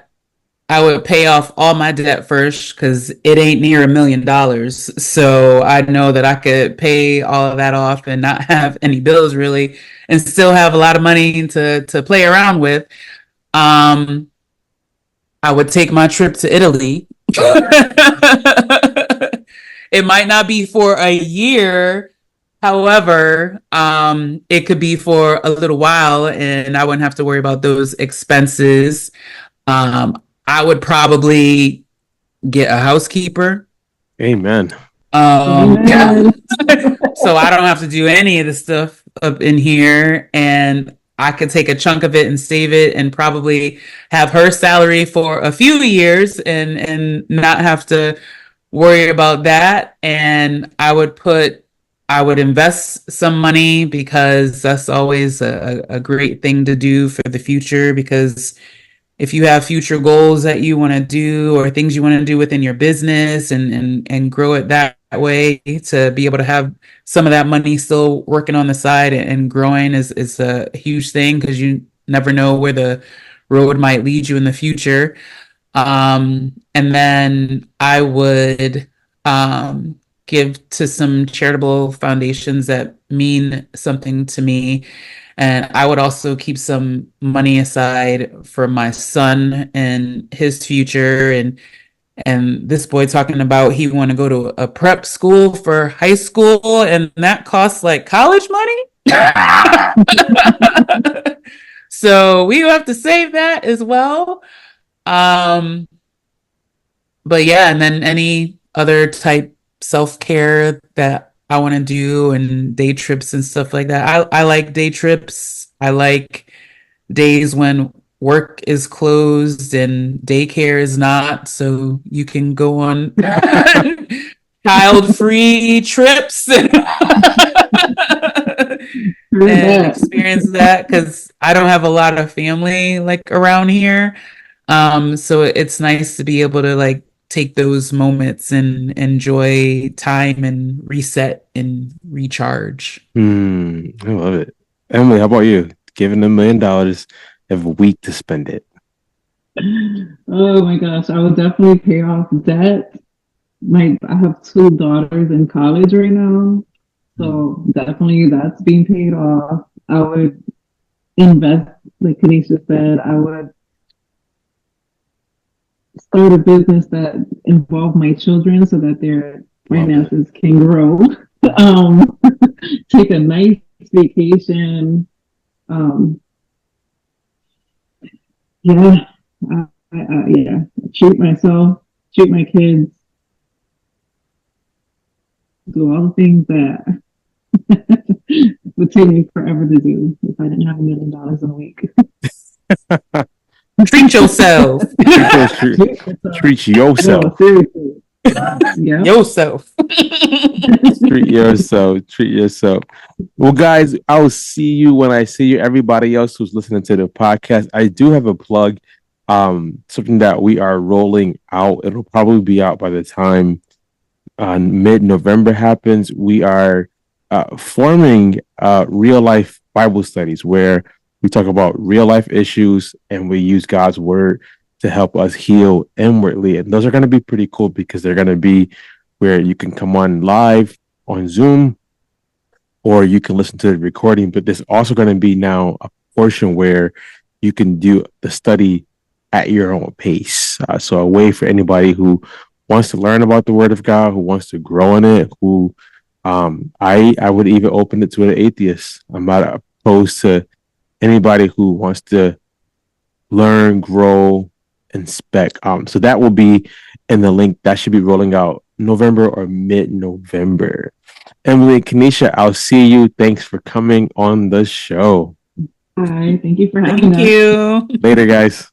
I would pay off all my debt first because it ain't near $1 million. So I know that I could pay all of that off and not have any bills really, and still have a lot of money to play around with. Um, I would take my trip to Italy. It might not be for a year. However, it could be for a little while and I wouldn't have to worry about those expenses. I would probably get a housekeeper. Amen. Amen. So I don't have to do any of the stuff up in here, and I could take a chunk of it and save it and probably have her salary for a few years and not have to worry about that. And I would invest some money because that's always a great thing to do for the future, because if you have future goals that you want to do or things you want to do within your business and grow it that way, to be able to have some of that money still working on the side and growing is a huge thing, because you never know where the road might lead you in the future. And then I would give to some charitable foundations that mean something to me. And I would also keep some money aside for my son and his future. And this boy talking about he want to go to a prep school for high school, and that costs like college money. So we have to save that as well. Um, but yeah, and then any other type self-care that I want to do, and day trips and stuff like that. I like day trips. I like days when work is closed and daycare is not, so you can go on child-free trips and experience that, because I don't have a lot of family like around here. So it's nice to be able to like take those moments and enjoy time and reset and recharge. I love it. Emily, how about you? Given $1 million, you have a week to spend it. Oh my gosh, I would definitely pay off debt. I have 2 daughters in college right now, so definitely that's being paid off. I would invest, like Kanisha said. I would start a business that involved my children so that their finances can grow. Take a nice vacation. Yeah, yeah. Treat myself, treat my kids, do all the things that would take me forever to do if I didn't have $1 million in a week. Treat yourself. Treat yourself. No, seriously. Yeah. Yourself. Treat yourself. Treat yourself. Well, guys, I'll see you when I see you. Everybody else who's listening to the podcast, I do have a plug. Something that we are rolling out. It'll probably be out by the time mid-November happens. We are forming real life Bible studies where we talk about real life issues and we use God's word to help us heal inwardly. And those are going to be pretty cool because they're going to be where you can come on live on Zoom or you can listen to the recording. But there's also going to be now a portion where you can do the study at your own pace. So a way for anybody who wants to learn about the word of God, who wants to grow in it, who I would even open it to an atheist. I'm not opposed to anybody who wants to learn, grow, inspect. So that will be in the link. That should be rolling out November or mid-November. Emily and Kanisha, I'll see you. Thanks for coming on the show. Hi, thank you for having us. Thank you. Later, guys.